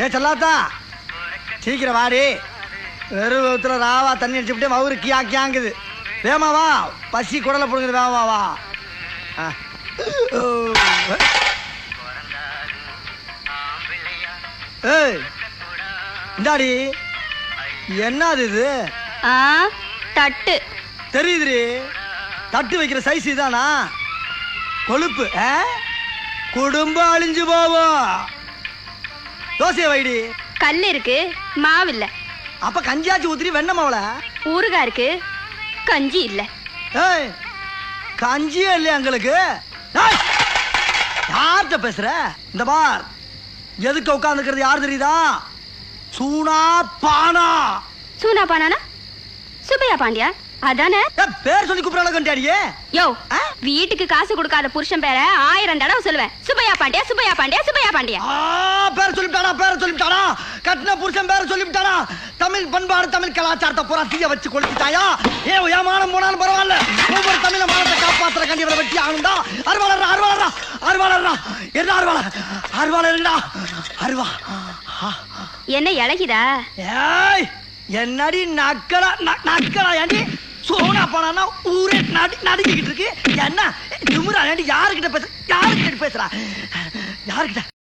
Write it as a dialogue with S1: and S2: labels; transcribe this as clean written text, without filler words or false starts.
S1: ஏ சொல்லாத்தா சீக்கிரம் வாடி. வெறுத்துல ராவா தண்ணி அடிச்சுட்டு அவரு கியா கியாங்குது. வேமா வா, பசி குடலை போடுங்குது. வேமா வா. ஏய் இந்தாடி, என்னது இது?
S2: தட்டு
S1: தெரியுதுடி, தட்டு வைக்கிற சைஸ் இதானா? கொழுப்பு குடும்பம் அழிஞ்சு போவோம். தோசையை வைடி.
S2: கல் இருக்கு, மாவில்ல.
S1: அப்ப கஞ்சியாச்சு ஊத்திரி வெண்ண மாவுல.
S2: ஊறுகாய் இருக்கு, கஞ்சி இல்ல.
S1: ஏய் கஞ்சியே இல்லையா எங்களுக்கு? யார்கிட்ட பேசுற? இந்த பார், எதுக்கு உட்கார்ந்துக்கிறது யார் தெரியுதா? சூனா பானா.
S2: சூனா பானானா சுப்பையா பாண்டியா அதானே?
S1: பேர் சொல்லி கூப்பிடறாடியே.
S2: யோ, வீட்டுக்கு காசு கொடுக்காத புருஷன் பேரை 1000 தடவை சொல்லுவேன். சுப்பையா பாண்டியா, சுப்பையா பாண்டியா, சுப்பையா பாண்டியா.
S1: பேர் சொல்லிட்டானா, பேரை சொல்லிட்டானா. கட்டின புருஷன் பேரை சொல்லிவிட்டானா. தமிழ் பண்பாடு தமிழ் கலாச்சாரத்தை பூரா தீய வச்சு கொளுத்திட்டாயா. ஏமானம் போனாலும் பரவாயில்ல, ஒவ்வொரு தமிழ மானத்தை காப்பாத்துற கண்டி இவரை வெட்டி ஆகுண்டா. அருவாளர்ரா அருவாளர்ரா அருவாளர்ரா. என்ன அருவாளர்? அருவாளர்டா அருவா.
S2: என்ன இழகிதா?
S1: ஏய் என்னடி நக்கலா நக்கலா ஏண்டி? சோனா பானா ஊரே நடுங்கிக்கிட்டு இருக்கு. என்ன திமுறா? யாருக்கிட்ட பேசுற? யாருக்கிட்ட பேசுறா? யாருக்கிட்ட?